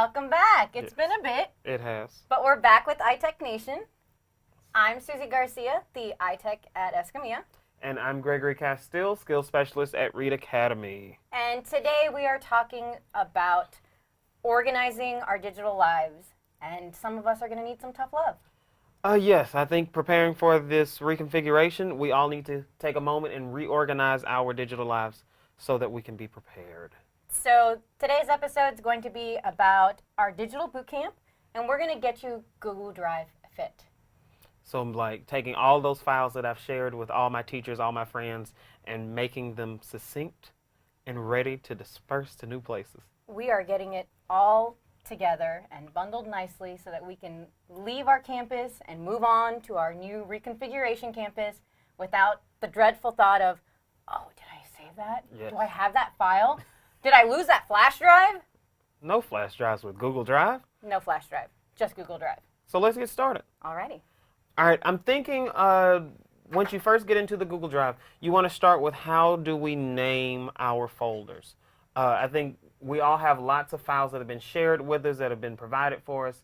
Welcome back. It's been a bit. It has. But we're back with iTechNation. I'm Susie Garcia, the iTech at Escamilla. And I'm Gregory Castile, Skills Specialist at Reed Academy. And today we are talking about organizing our digital lives. And some of us are going to need some tough love. Yes, I think preparing for this reconfiguration, we all need to take a moment and reorganize our digital lives so that we can be prepared. So today's episode is going to be about our digital boot camp, and we're going to get you Google Drive fit. So I'm like taking all those files that I've shared with all my teachers, all my friends, and making them succinct and ready to disperse to new places. We are getting it all together and bundled nicely so that we can leave our campus and move on to our new reconfiguration campus without the dreadful thought of, oh, did I save that? Yes. Do I have that file? Did I lose that flash drive? No flash drives with Google Drive. No flash drive, just Google Drive. So let's get started. Alrighty. All right, I'm thinking once you first get into the Google Drive, you want to start with how do we name our folders. I think we all have lots of files that have been shared with us, that have been provided for us,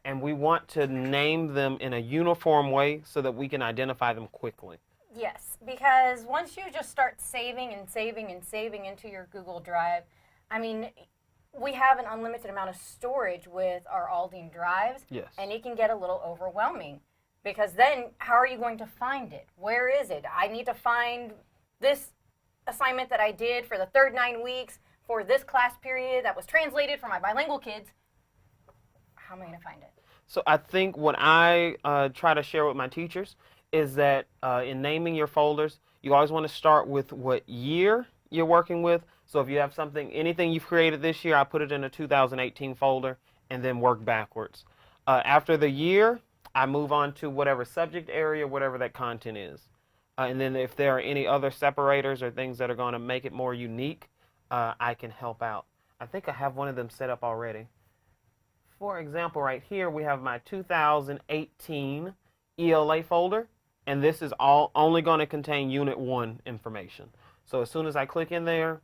and we want to name them in a uniform way so that we can identify them quickly. Yes, because once you just start saving and saving and saving into your Google Drive, I mean, we have an unlimited amount of storage with our Aldine drives, Yes. and it can get a little overwhelming because then how are you going to find it? Where is it? I need to find this assignment that I did for the third 9 weeks for this class period that was translated for my bilingual kids. How am I going to find it? So I think what I try to share with my teachers is that in naming your folders, you always want to start with what year you're working with. So if you have anything you've created this year, I put it in a 2018 folder and then work backwards. After the year, I move on to whatever subject area, whatever that content is. And then if there are any other separators or things that are going to make it more unique, I can help out. I think I have one of them set up already. For example, right here, we have my 2018 ELA folder, and this is only going to contain Unit 1 information. So as soon as I click in there,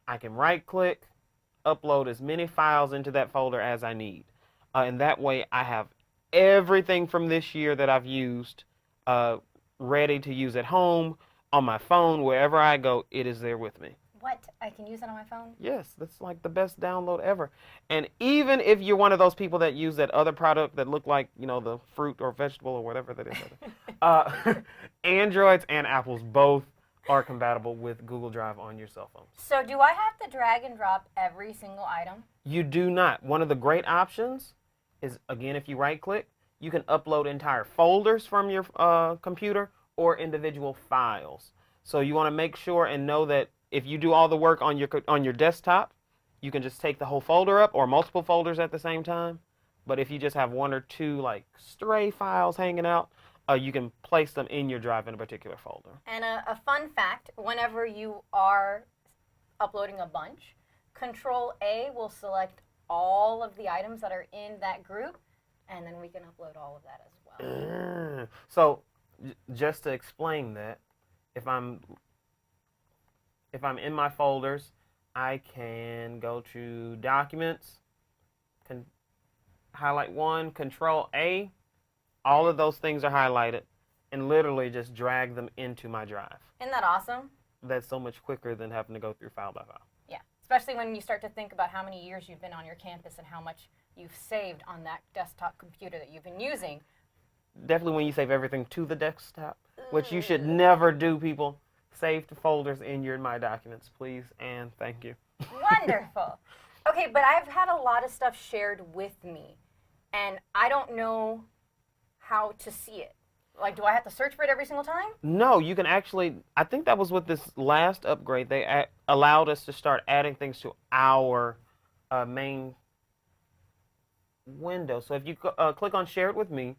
I can right-click, upload as many files into that folder as I need. And that way, I have everything from this year that I've used ready to use at home, on my phone, wherever I go, it is there with me. What? I can use it on my phone? Yes, that's like the best download ever. And even if you're one of those people that use that other product that look like, you know, the fruit or vegetable or whatever that is, Androids and Apples both are compatible with Google Drive on your cell phone. So do I have to drag and drop every single item? You do not. One of the great options is, again, if you right-click, you can upload entire folders from your computer or individual files. So you want to make sure and know that if you do all the work on your desktop, you can just take the whole folder up or multiple folders at the same time. But if you just have one or two like stray files hanging out, you can place them in your drive in a particular folder. And a fun fact, whenever you are uploading a bunch, Control-A will select all of the items that are in that group, and then we can upload all of that as well. So just to explain that, if I'm in my folders, I can go to Documents, highlight one, Control-A. All of those things are highlighted, and literally just drag them into my drive. Isn't that awesome? That's so much quicker than having to go through file by file. Yeah, especially when you start to think about how many years you've been on your campus and how much you've saved on that desktop computer that you've been using. Definitely when you save everything to the desktop, which you should never do, people. Save the folders in your My Documents, please, and thank you. Wonderful. Okay, but I've had a lot of stuff shared with me, and I don't know how to see it. Like, do I have to search for it every single time? No, you can actually, I think that was with this last upgrade, they allowed us to start adding things to our main window. So if you click on Share It With Me,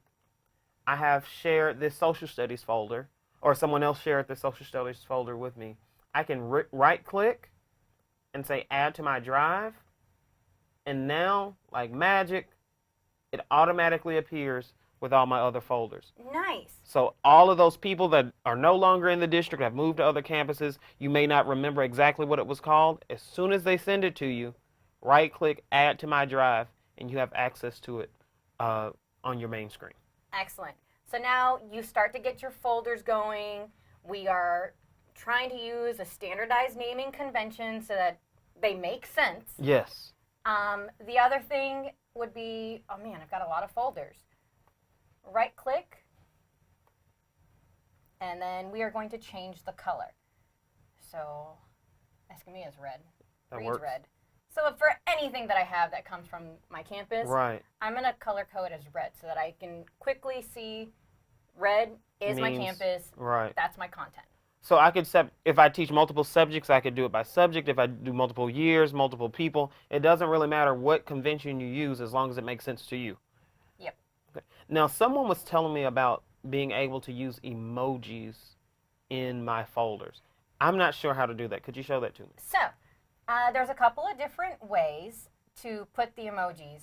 I have shared this social studies folder, or someone else shared the social studies folder with me. I can right-click and say Add to my drive, and now, like magic, it automatically appears with all my other folders. Nice. So all of those people that are no longer in the district, have moved to other campuses, you may not remember exactly what it was called. As soon as they send it to you, right click, add to my drive, and you have access to it on your main screen. Excellent. So now you start to get your folders going. We are trying to use a standardized naming convention so that they make sense. Yes. The other thing would be, oh man, I've got a lot of folders. Right click, and then we are going to change the color. So Escamilla is red. That Reed's works. red. So for anything that I have that comes from my campus, Right. I'm going to color code as red so that I can quickly see red is my campus. Right. That's my content. So I could if I teach multiple subjects, I could do it by subject. If I do multiple years, multiple people, it doesn't really matter what convention you use as long as it makes sense to you. Yep. Okay. Now, someone was telling me about being able to use emojis in my folders. I'm not sure how to do that. Could you show that to me? So there's a couple of different ways to put the emojis.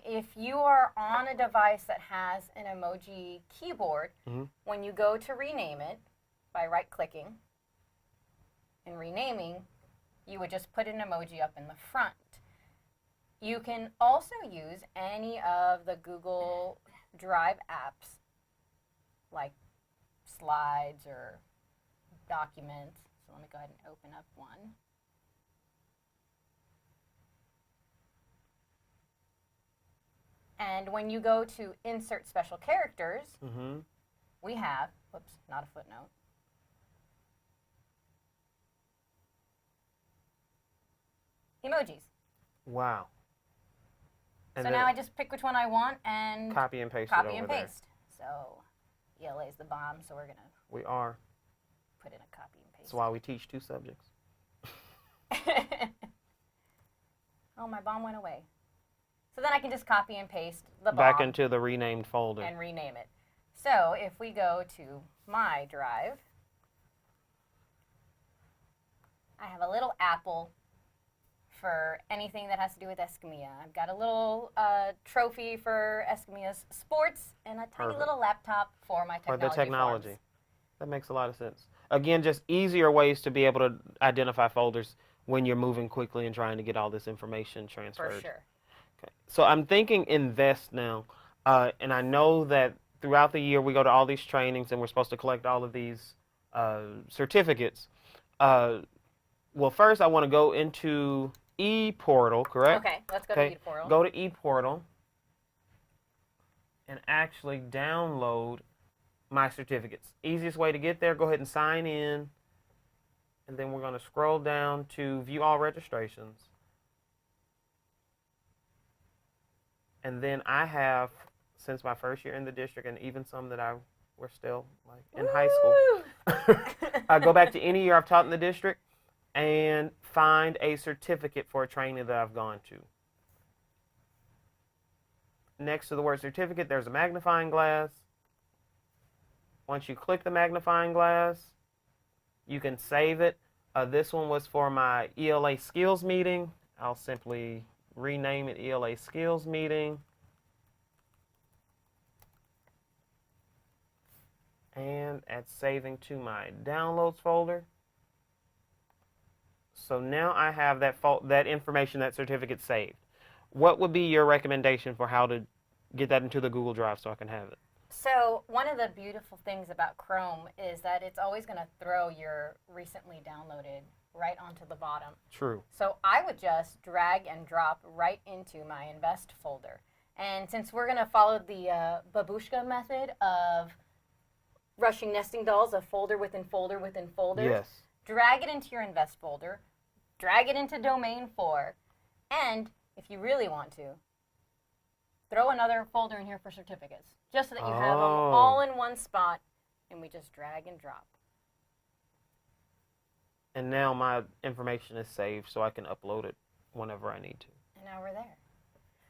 If you are on a device that has an emoji keyboard, when you go to rename it by right-clicking and renaming, you would just put an emoji up in the front. You can also use any of the Google Drive apps like Slides or Documents. So let me go ahead and open up one. And when you go to insert special characters, we have, whoops, not a footnote. Emojis. Wow. And So now I just pick which one I want and copy and paste copy it and over there. paste. So ELA is the bomb, so we're going to We are. put in a copy and paste. That's why we teach 2 subjects. Oh, my bomb went away. So then I can just copy and paste the bomb Back into the renamed folder. and rename it. So if we go to my drive, I have a little apple for anything that has to do with Escamilla. I've got a little trophy for Escamilla's sports and a tiny little laptop for my For technology. the technology. forums. That makes a lot of sense. Again, just easier ways to be able to identify folders when you're moving quickly and trying to get all this information transferred. For sure. Okay. So I'm thinking invest now. And I know that throughout the year we go to all these trainings and we're supposed to collect all of these certificates. Well, first I want to go into ePortal, correct? Okay, let's go to ePortal. Go to ePortal and actually download my certificates. Easiest way to get there, go ahead and sign in. And then we're going to scroll down to view all registrations. And then I have, since my first year in the district, and even some that were still like in high school, I go back to any year I've taught in the district and find a certificate for a training that I've gone to. Next to the word certificate, there's a magnifying glass. Once you click the magnifying glass, you can save it. This one was for my ELA skills meeting. I'll simply rename it ELA skills meeting. And add saving to my downloads folder. So now I have that information, that certificate saved. What would be your recommendation for how to get that into the Google Drive so I can have it? So one of the beautiful things about Chrome is that it's always going to throw your recently downloaded right onto the bottom. True. So I would just drag and drop right into my invest folder. And since we're going to follow the babushka method of rushing nesting dolls, of folder within folder within folder, Yes. drag it into your invest folder, drag it into domain 4, and if you really want to, throw another folder in here for certificates, just so that you have them all in one spot, and we just drag and drop. And now my information is saved so I can upload it whenever I need to. And now we're there.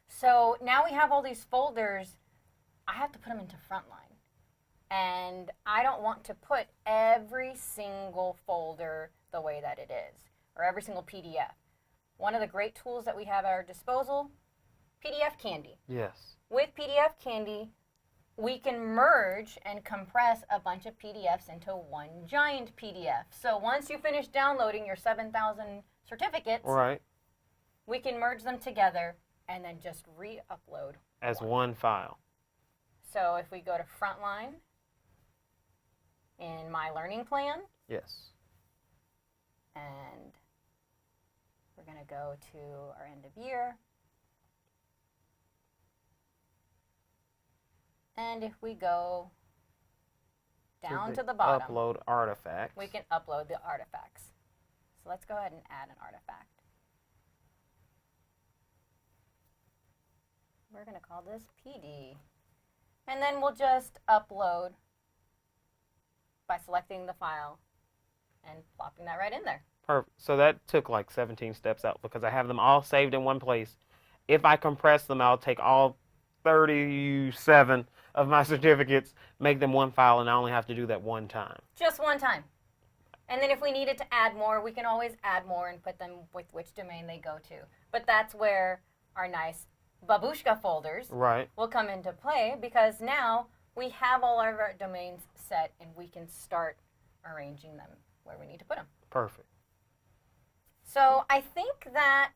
So now we have all these folders. I have to put them into Frontline. And I don't want to put every single folder the way that it is, or every single PDF. One of the great tools that we have at our disposal, PDF Candy. Yes. With PDF Candy, we can merge and compress a bunch of PDFs into one giant PDF. So once you finish downloading your 7,000 certificates, Right. we can merge them together and then just re-upload as one file. So if we go to Frontline in My Learning Plan, Yes. and we're going to go to our end of year. And if we go down to the bottom, upload artifacts. we can upload the artifacts. So let's go ahead and add an artifact. We're going to call this PD. And then we'll just upload by selecting the file and plopping that right in there. Perfect. So that took like 17 steps out because I have them all saved in one place. If I compress them, I'll take all 37 of my certificates, make them one file, and I only have to do that one time. Just one time. And then if we needed to add more, we can always add more and put them with which domain they go to. But that's where our nice babushka folders will come into play, because now we have all of our domains set and we can start arranging them where we need to put them. Perfect. So I think that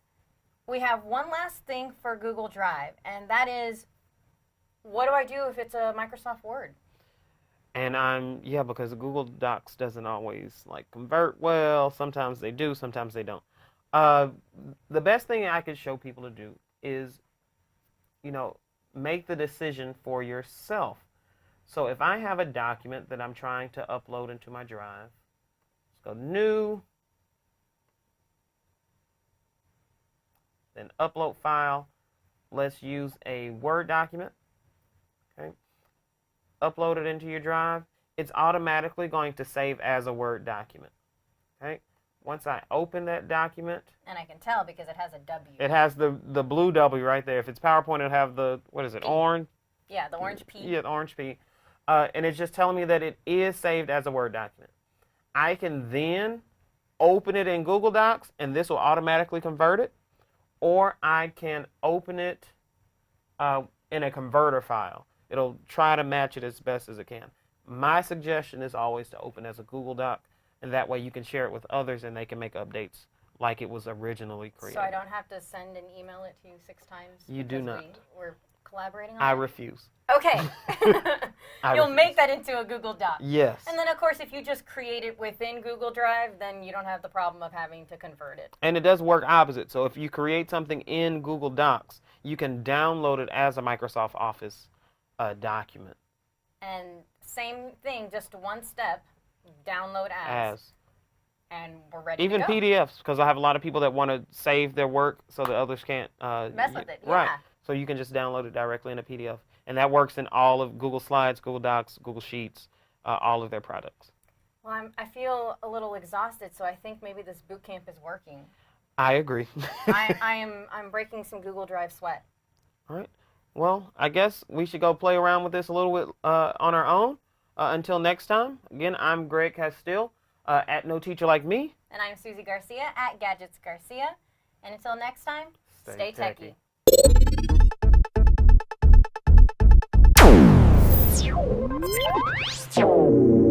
we have one last thing for Google Drive, and that is, what do I do if it's a Microsoft Word? And because Google Docs doesn't always like convert well. Sometimes they do, sometimes they don't. The best thing I could show people to do is, make the decision for yourself. So if I have a document that I'm trying to upload into my drive, let's go New, then Upload File. Let's use a Word document. Okay. Upload it into your drive. It's automatically going to save as a Word document. Okay. Once I open that document, and I can tell because it has a W. It has the blue W right there. If it's PowerPoint, it'll have the, what is it, P. orange? Yeah, the orange P. Yeah, the orange P. And it's just telling me that it is saved as a Word document. I can then open it in Google Docs, and this will automatically convert it. Or I can open it in a converter file. It'll try to match it as best as it can. My suggestion is always to open as a Google Doc, and that way you can share it with others and they can make updates like it was originally created. So I don't have to send and email it to you 6 times? You do not. We're collaborating on I it? refuse. Okay. You'll make that into a Google Doc. Yes. And then, of course, if you just create it within Google Drive, then you don't have the problem of having to convert it. And it does work opposite. So if you create something in Google Docs, you can download it as a Microsoft Office document. And same thing, just one step, download as. And we're ready Even to go. PDFs, because I have a lot of people that want to save their work so that others can't mess with it. Right. Yeah. So you can just download it directly in a PDF. And that works in all of Google Slides, Google Docs, Google Sheets, all of their products. Well, I feel a little exhausted, so I think maybe this boot camp is working. I agree. I'm breaking some Google Drive sweat. All right. Well, I guess we should go play around with this a little bit on our own. Until next time, again, I'm Greg Castile at No Teacher Like Me. And I'm Susie Garcia at Gadgets Garcia. And until next time, stay techie. techie.